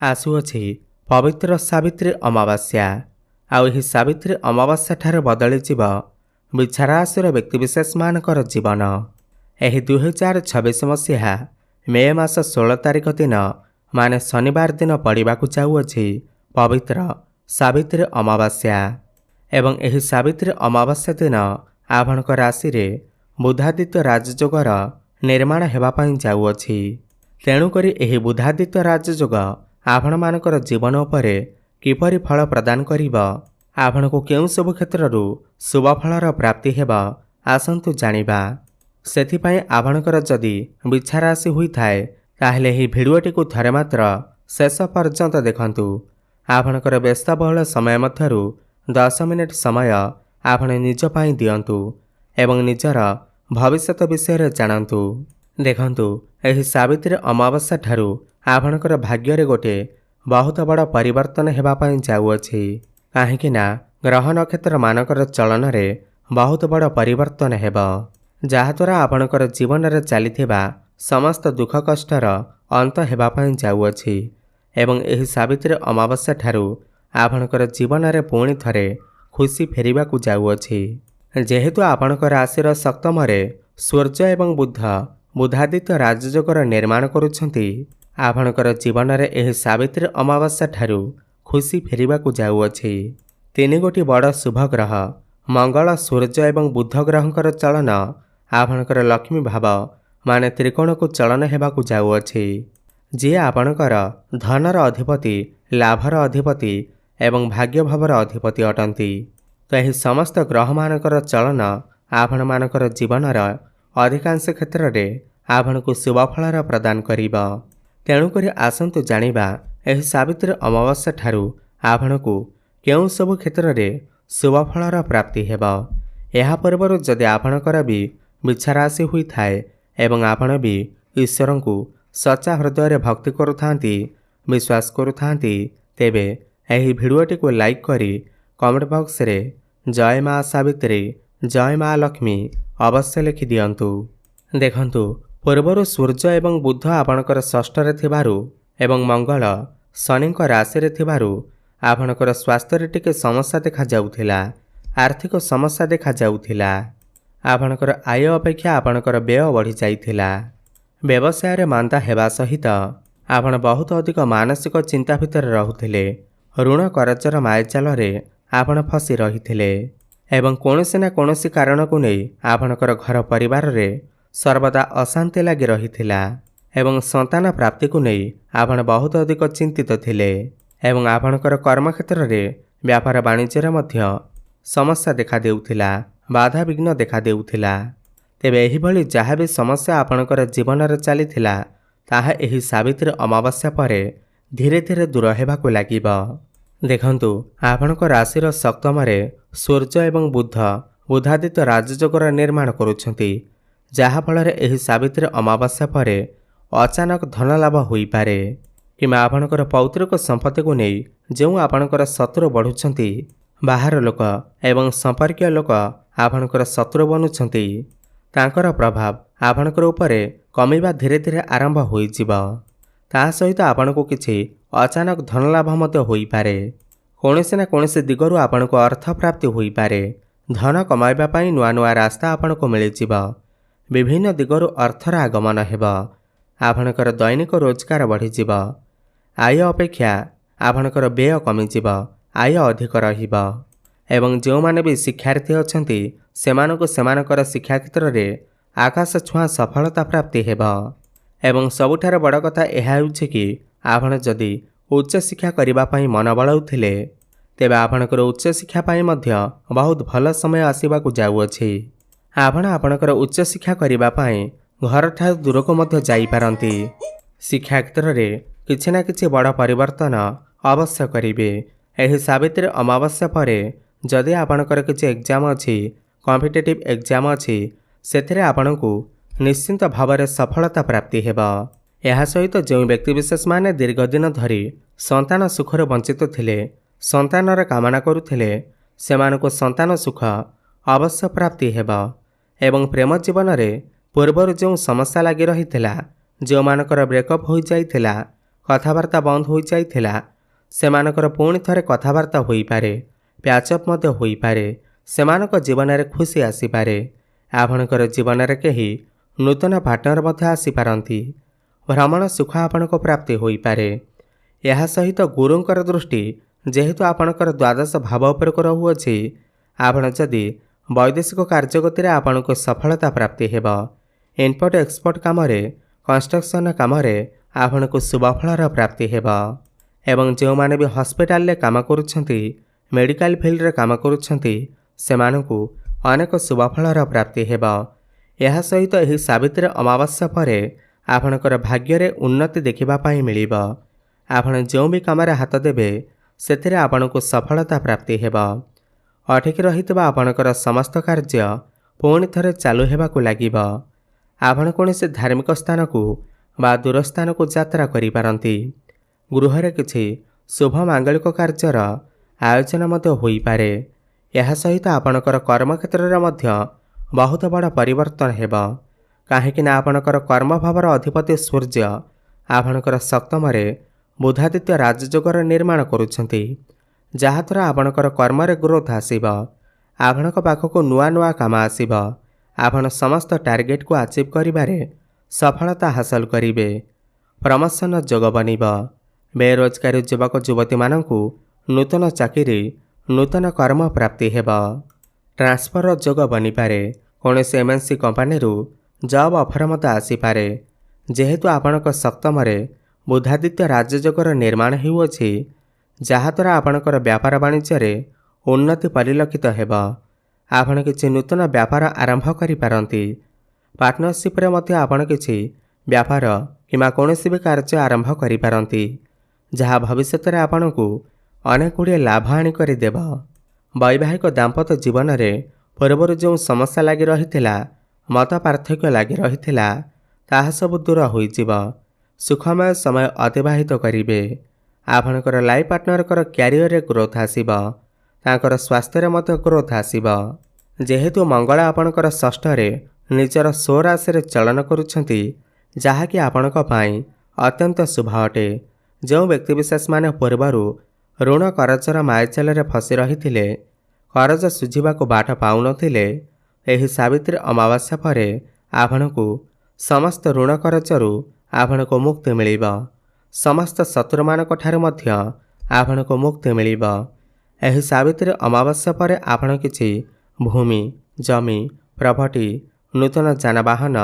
ଆସୁଅଛି ପବିତ୍ର ସାବିତ୍ରୀ ଅମାବାସ୍ୟା। ଆଉ ଏହି ସାବିତ୍ରୀ ଅମାବାସ୍ୟା ଠାରୁ ବଦଳିଯିବ ବିଛାରାଶିର ବ୍ୟକ୍ତିବିଶେଷମାନଙ୍କର ଜୀବନ। ଏହି 2026 ମସିହା ମେ ମାସ 16 ତାରିଖ ଦିନ ମାନେ ଶନିବାର ଦିନ ପଡ଼ିବାକୁ ଯାଉଅଛି ପବିତ୍ର ସାବିତ୍ରୀ ଅମାବାସ୍ୟା। ଏବଂ ଏହି ସାବିତ୍ରୀ ଅମାବାସ୍ୟା ଦିନ ଆପଣଙ୍କ ରାଶିରେ ବୁଧାଦିତ୍ୟ ରାଜଯୋଗର ନିର୍ମାଣ ହେବା ପାଇଁ ଯାଉଅଛି। ତେଣୁକରି ଏହି ବୁଧାଦିତ୍ୟ ରାଜଯୋଗ ଆପଣମାନଙ୍କର ଜୀବନ ଉପରେ କିପରି ଫଳ ପ୍ରଦାନ କରିବ, ଆପଣଙ୍କୁ କେଉଁ ସବୁ କ୍ଷେତ୍ରରୁ ଶୁଭଫଳର ପ୍ରାପ୍ତି ହେବ, ଆସନ୍ତୁ ଜାଣିବା। ସେଥିପାଇଁ ଆପଣଙ୍କର ଯଦି ବିଛାରାଶି ହୋଇଥାଏ ତାହେଲେ ଏହି ଭିଡ଼ିଓଟିକୁ ଥରେ ମାତ୍ର ଶେଷ ପର୍ଯ୍ୟନ୍ତ ଦେଖନ୍ତୁ। ଆପଣଙ୍କର ବ୍ୟସ୍ତବହୁଳ ସମୟ ମଧ୍ୟରୁ 10 ମିନିଟ୍ ସମୟ ଆପଣ ନିଜ ପାଇଁ ଦିଅନ୍ତୁ ଏବଂ ନିଜର ଭବିଷ୍ୟତ ବିଷୟରେ ଜାଣନ୍ତୁ। ଦେଖନ୍ତୁ, ଏହି ସାବିତ୍ରୀ ଅମାବାସ୍ୟା ଠାରୁ ଆପଣଙ୍କର ଭାଗ୍ୟରେ ଗୋଟିଏ ବହୁତ ବଡ଼ ପରିବର୍ତ୍ତନ ହେବା ପାଇଁ ଯାଉଅଛି। କାହିଁକି ନା ଗ୍ରହ ନକ୍ଷତ୍ର ମାନଙ୍କର ଚଳନରେ ବହୁତ ବଡ଼ ପରିବର୍ତ୍ତନ ହେବ, ଯାହାଦ୍ୱାରା ଆପଣଙ୍କର ଜୀବନରେ ଚାଲିଥିବା ସମସ୍ତ ଦୁଃଖ କଷ୍ଟର ଅନ୍ତ ହେବା ପାଇଁ ଯାଉଅଛି। ଏବଂ ଏହି ସାବିତ୍ରୀ ଅମାବାସ୍ୟା ଠାରୁ ଆପଣଙ୍କର ଜୀବନରେ ପୁଣି ଥରେ ଖୁସି ଫେରିବାକୁ ଯାଉଅଛି। ଯେହେତୁ ଆପଣଙ୍କ ରାଶିର ସପ୍ତମରେ ସୂର୍ଯ୍ୟ ଏବଂ ବୁଧାଦିତ୍ୟ ରାଜଯୋଗର ନିର୍ମାଣ କରୁଛନ୍ତି, ଆପଣଙ୍କର ଜୀବନରେ ଏହି ସାବିତ୍ରୀ ଅମାବାସ୍ୟା ଠାରୁ ଖୁସି ଫେରିବାକୁ ଯାଉଅଛି। 3 ଗୋଟି ବଡ଼ ଶୁଭ ଗ୍ରହ ମଙ୍ଗଳ, ସୂର୍ଯ୍ୟ ଏବଂ ବୁଧ ଗ୍ରହଙ୍କର ଚଳନ ଆପଣଙ୍କର ଲକ୍ଷ୍ମୀ ଭାବ ମାନେ ତ୍ରିକୋଣକୁ ଚଳନ ହେବାକୁ ଯାଉଅଛି, ଯିଏ ଆପଣଙ୍କର ଧନର ଅଧିପତି, ଲାଭର ଅଧିପତି ଏବଂ ଭାଗ୍ୟ ଭାବର ଅଧିପତି ଅଟନ୍ତି। ତ ଏହି ସମସ୍ତ ଗ୍ରହମାନଙ୍କର ଚଳନ ଆପଣମାନଙ୍କର ଜୀବନର ଅଧିକାଂଶ କ୍ଷେତ୍ରରେ ଆପଣଙ୍କୁ ଶୁଭଫଳର ପ୍ରଦାନ କରିବ। ତେଣୁକରି ଆସନ୍ତୁ ଜାଣିବା ଏହି ସାବିତ୍ରୀ ଅମାବାସ୍ୟା ଠାରୁ ଆପଣଙ୍କୁ କେଉଁ ସବୁ କ୍ଷେତ୍ରରେ ଶୁଭଫଳର ପ୍ରାପ୍ତି ହେବ। ଏହା ପୂର୍ବରୁ ଯଦି ଆପଣଙ୍କର ବି ବିଛାରାଶି ହୋଇଥାଏ ଏବଂ ଆପଣ ବି ଈଶ୍ୱରଙ୍କୁ ସଚ୍ଚା ହୃଦୟରେ ଭକ୍ତି କରୁଥାନ୍ତି, ବିଶ୍ୱାସ କରୁଥାନ୍ତି, ତେବେ ଏହି ଭିଡ଼ିଓଟିକୁ ଲାଇକ୍ କରି କମେଣ୍ଟ ବକ୍ସରେ ଜୟ ମା ସାବିତ୍ରୀ, ଜୟ ମା ଲକ୍ଷ୍ମୀ ଅବଶ୍ୟ ଲେଖି ଦିଅନ୍ତୁ। ଦେଖନ୍ତୁ, ପୂର୍ବରୁ ସୂର୍ଯ୍ୟ ଏବଂ ବୁଧ ଆପଣଙ୍କର ଷଷ୍ଠରେ ଥିବାରୁ ଏବଂ ମଙ୍ଗଳ ଶନିଙ୍କ ରାଶିରେ ଥିବାରୁ ଆପଣଙ୍କର ସ୍ୱାସ୍ଥ୍ୟରେ ଟିକେ ସମସ୍ୟା ଦେଖାଯାଉଥିଲା, ଆର୍ଥିକ ସମସ୍ୟା ଦେଖାଯାଉଥିଲା। ଆପଣଙ୍କର ଆୟ ଅପେକ୍ଷା ଆପଣଙ୍କର ବ୍ୟୟ ବଢ଼ିଯାଇଥିଲା। ବ୍ୟବସାୟରେ ମାନ୍ଦା ହେବା ସହିତ ଆପଣ ବହୁତ ଅଧିକ ମାନସିକ ଚିନ୍ତା ଭିତରେ ରହୁଥିଲେ। ଋଣ କରଜର ମାୟାଜାଲରେ ଆପଣ ଫସି ରହିଥିଲେ ଏବଂ କୌଣସି ନା କୌଣସି କାରଣକୁ ନେଇ ଆପଣଙ୍କର ଘର ପରିବାରରେ ସର୍ବଦା ଅଶାନ୍ତି ଲାଗି ରହିଥିଲା ଏବଂ ସନ୍ତାନ ପ୍ରାପ୍ତିକୁ ନେଇ ଆପଣ ବହୁତ ଅଧିକ ଚିନ୍ତିତ ଥିଲେ ଏବଂ ଆପଣଙ୍କର କର୍ମକ୍ଷେତ୍ରରେ ବ୍ୟାପାର ବାଣିଜ୍ୟରେ ମଧ୍ୟ ସମସ୍ୟା ଦେଖାଦେଉଥିଲା, ବାଧାବିଘ୍ନ ଦେଖାଦେଉଥିଲା। ତେବେ ଏହିଭଳି ଯାହା ବି ସମସ୍ୟା ଆପଣଙ୍କର ଜୀବନରେ ଚାଲିଥିଲା, ତାହା ଏହି ସାବିତ୍ରୀ ଅମାବାସ୍ୟା ପରେ ଧୀରେ ଧୀରେ ଦୂର ହେବାକୁ ଲାଗିବ। ଦେଖନ୍ତୁ, ଆପଣଙ୍କ ରାଶିର ସପ୍ତମରେ ସୂର୍ଯ୍ୟ ଏବଂ ବୁଧାଦିତ୍ୟ ରାଜଯୋଗର ନିର୍ମାଣ କରୁଛନ୍ତି, ଯାହାଫଳରେ ଏହି ସାବିତ୍ରୀ ଅମାବାସ୍ୟା ପରେ ଅଚାନକ ଧନଲାଭ ହୋଇପାରେ କିମ୍ବା ଆପଣଙ୍କର ପୌତ୍ରିକ ସମ୍ପତ୍ତିକୁ ନେଇ ଯେଉଁ ଆପଣଙ୍କର ଶତ୍ରୁ ବଢ଼ୁଛନ୍ତି, ବାହାର ଲୋକ ଏବଂ ସମ୍ପର୍କୀୟ ଲୋକ ଆପଣଙ୍କର ଶତ୍ରୁ ବନୁଛନ୍ତି, ତାଙ୍କର ପ୍ରଭାବ ଆପଣଙ୍କର ଉପରେ କମିବା ଧୀରେ ଧୀରେ ଆରମ୍ଭ ହୋଇଯିବ। ତା ସହିତ ଆପଣଙ୍କୁ କିଛି ଅଚାନକ ଧନଲାଭ ମଧ୍ୟ ହୋଇପାରେ। କୌଣସି ନା କୌଣସି ଦିଗରୁ ଆପଣଙ୍କୁ ଅର୍ଥ ପ୍ରାପ୍ତି ହୋଇପାରେ। ଧନ କମାଇବା ପାଇଁ ନୂଆ ନୂଆ ରାସ୍ତା ଆପଣଙ୍କୁ ମିଳିଯିବ। ବିଭିନ୍ନ ଦିଗରୁ ଅର୍ଥର ଆଗମନ ହେବ। ଆପଣଙ୍କର ଦୈନିକ ରୋଜଗାର ବଢ଼ିଯିବ। ଆୟ ଅପେକ୍ଷା ଆପଣଙ୍କର ବ୍ୟୟ କମିଯିବ, ଆୟ ଅଧିକ ରହିବ। ଏବଂ ଯେଉଁମାନେ ବି ଶିକ୍ଷାର୍ଥୀ ଅଛନ୍ତି, ସେମାନଙ୍କୁ ସେମାନଙ୍କର ଶିକ୍ଷା କ୍ଷେତ୍ରରେ ଆକାଶ ଛୁଆଁ ସଫଳତା ପ୍ରାପ୍ତି ହେବ। ଏବଂ ସବୁଠାରୁ ବଡ଼ କଥା ଏହା ହେଉଛି କି ଆପଣ ଯଦି ଉଚ୍ଚଶିକ୍ଷା କରିବା ପାଇଁ ମନ ବଳାଉଥିଲେ, ତେବେ ଆପଣଙ୍କର ଉଚ୍ଚଶିକ୍ଷା ପାଇଁ ମଧ୍ୟ ବହୁତ ଭଲ ସମୟ ଆସିବାକୁ ଯାଉଅଛି। ଆପଣ ଆପଣଙ୍କର ଉଚ୍ଚଶିକ୍ଷା କରିବା ପାଇଁ ଘରଠାରୁ ଦୂରକୁ ମଧ୍ୟ ଯାଇପାରନ୍ତି। ଶିକ୍ଷା କ୍ଷେତ୍ରରେ କିଛି ନା କିଛି ବଡ଼ ପରିବର୍ତ୍ତନ ଅବଶ୍ୟ କରିବେ। ଏହି ସାବିତ୍ରୀ ଅମାବାସ୍ୟା ପରେ ଯଦି ଆପଣଙ୍କର କିଛି ଏକ୍ଜାମ୍ ଅଛି, କମ୍ପିଟେଟିଭ୍ ଏକ୍ଜାମ୍ ଅଛି, ସେଥିରେ ଆପଣଙ୍କୁ ନିଶ୍ଚିନ୍ତ ଭାବରେ ସଫଳତା ପ୍ରାପ୍ତି ହେବ। ଏହା ସହିତ ଯେଉଁ ବ୍ୟକ୍ତିବିଶେଷମାନେ ଦୀର୍ଘଦିନ ଧରି ସନ୍ତାନ ସୁଖରୁ ବଞ୍ଚିତ ଥିଲେ, ସନ୍ତାନର କାମନା କରୁଥିଲେ, ସେମାନଙ୍କୁ ସନ୍ତାନ ସୁଖ ଅବଶ୍ୟ ପ୍ରାପ୍ତି ହେବ। ଏବଂ ପ୍ରେମ ଜୀବନରେ ପୂର୍ବରୁ ଯେଉଁ ସମସ୍ୟା ଲାଗି ରହିଥିଲା, ଯେଉଁମାନଙ୍କର ବ୍ରେକଅପ୍ ହୋଇଯାଇଥିଲା, कथबार्ता बंद हो जाइथिला सेमानकर पुणी थरे कथबार्ता होई पारे, प्याचअप मध्य होई पारे, सेमानक जीवन रे खुशी आसी पारे। आपणकर जीवन रे केही नूतन पार्टनर मध्य आसी पारंती। भ्रमण सुख आपणक प्राप्ति होई पारे। यह सहित गुरुंकर दृष्टि जेहेतु आपणकर द्वादश भाव उपर रहुअछि, आपण जदि वैदेशिक कार्यगति रे आपणको सफलता प्राप्ति हेबा। इनपुट एक्सपोर्ट काम रे, कंस्ट्रक्शन काम रे आपणको शुभफलर प्राप्ति हेबा। एवं जो माने भी हॉस्पिटल रे काम करूछंती, मेडिकल फील्ड रे काम करूछंती, सेमानकु अनेक शुभफलर प्राप्ति हेबा। यह सहित एही सावित्री अमावास्या परे आपणकर भाग्य रे उन्नति देखिबा पाई मिलिबा। आपण जो भी काम रे हाथ देबे सेथिरे आपणको सफलता प्राप्ति हेबा। अटकी रहितबा आपणकर समस्त कार्य पुणी थरे चालू हेबाकु लागिबा। आपण कोनोसी धार्मिक स्थान को बा दूर स्थान को यात्रा करि पारंती। गृह रे किछि शुभ मांगलिक कार्यर आयोजन मध्य होई पारे। यह सहित आपणकर कर्म क्षेत्र रे मध्य बहुत बड़ परिवर्तन हेबा। काहेकि ना आपणकर कर्म भावर अधिपति सूर्य आपणकर सप्तम रे बुधादित्य राजयोगर निर्माण करुछंती, जहाद्वारा आपणकर कर्म रे ग्रोथ आसीबा। आपणक पाखको नुआ नुआ काम आसीबा। आपण समस्त टार्गेट को अचीव करिबारे सफलता हासिल करिवे। प्रमोशन जोग बनिबा। बेरोजगारी युवक युवती मानंकु नूतन चाकरी, नूतन कर्म प्राप्ति हेबा। ट्रांसफर जोग बनी पारे। कौनसी एमएनसी कंपनी रु जॉब ऑफर मत आसी पारे। जेहेतु आपणक सप्तम रे बुधादित्य राजयोगर निर्माण हेउअछि, जहाद्वारा आपणकर व्यापार वाणिज्य रे उन्नति परिलक्षित हेबा। आपण किछि नूतन व्यापार आरंभ करि पारंती। पार्टनरशिप रे मध्य आपण किछि व्यापार किमा कौनसी भी कार्य आरंभ करि पारंती, जहा भविष्य रे आपणकु अनेक गुड़िए लाभ आनी करि देबा। वैवाहिक दाम्पत्य जीवन रे पूर्व जो समस्या लगी रही, मत पार्थक्य लगी रही, ताहा सब दूर होइजिब। सुखमय समय अतिबाहित करिवे। आपणकर लाइफ पार्टनर क्यारियर रे ग्रोथ आसीब। तांकर स्वास्थ्य रे मध्य ग्रोथ आसीब। जेहेतु मंगल आपणकर षष्ठ रे निजर 16 राशि रे चलन करुछंती, जहाँकि आपणक पाई अत्यंत शुभ अटे। जो व्यक्तिविशेष माने पूर्वरु ऋण करजर मायचल रे फसी रहिथिले, करज सुझिबाको बाट पाउनथिले, एही सावित्री अमावास्या परे आपणकु समस्त ऋण करजरु आपणको मुक्ति मिलिबा। समस्त शत्रुमानक ठारु मध्य आपणको मुक्ति मिलिबा। एही सावित्री अमावास्या परे आपण किछि भूमि, जमी, प्रॉपर्टी, नूतन जानवाहन,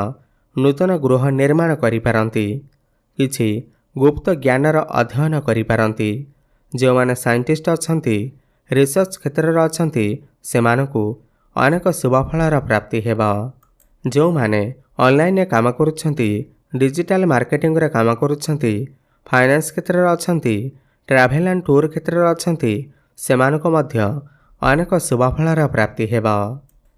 नूतन गृह निर्माण करि पारंती। किछि गुप्त ज्ञानर अध्ययन करि पारंती। जो माने साइंटिस्ट अछंती, रिसर्च क्षेत्र रे अछंती, सेमानकु अनेक शुभफलर प्राप्ति हेबा। जो माने ऑनलाइन रे काम करुछंती, डिजिटल मार्केटिंग रे काम करुछंती, फाइनेंस क्षेत्र रे अछंती, ट्रैवल एंड टूर क्षेत्र रे अछंती, सेमानको मध्य अनेक शुभफलर प्राप्ति हेबा।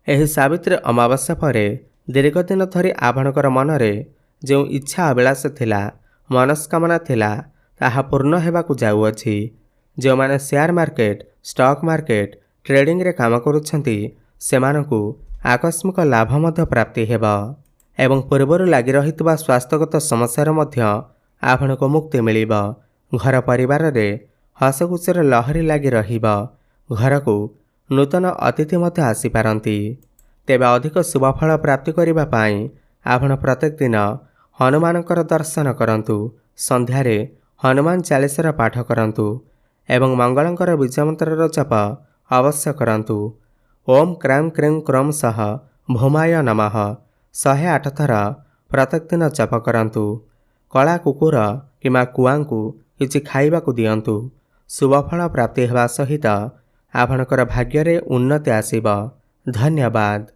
एही सावित्री अमावास्या परे दीर्घ दिन धरी आपणकर मनरे जो इच्छा अभिलाष थिला, मनस्कामना थिला, ताहा पूर्ण हेबाकु जाउअछि। जो माने share market, stock market, trading रे काम करुछंती, सेमानकु आकस्मिक लाभ मध्य प्राप्ति हेबा। एवं पूर्वरु लागि रहितबा स्वास्थ्यगत समस्या मध्य आपणको मुक्ति मिलिबा। घर परिवार रे हसखुसीर लहरी लागि रहिबा। घर को नूतन अतिथि मध्य आसी पारंती। तेबे अधिक शुभफल प्राप्ति करिबा पाई आपण प्रत्येक दिन हनुमानकर दर्शन करंतु। संध्यारे हनुमान चालीसार पाठ करंतु एवं मंगलंकर बीज मंत्रर जप अवश्य करंतु। ओम क्रां क्रीं क्रम सह भूमाय नमः 108 थर प्रत्येक दिन जप करंतु। कला कुकुर किमा कुआंकु किछि खाइबाकु दियंतु। शुभफल प्राप्ति हेबा सहित आपणकर भाग्य रे उन्नति आसीबा। धन्यवाद।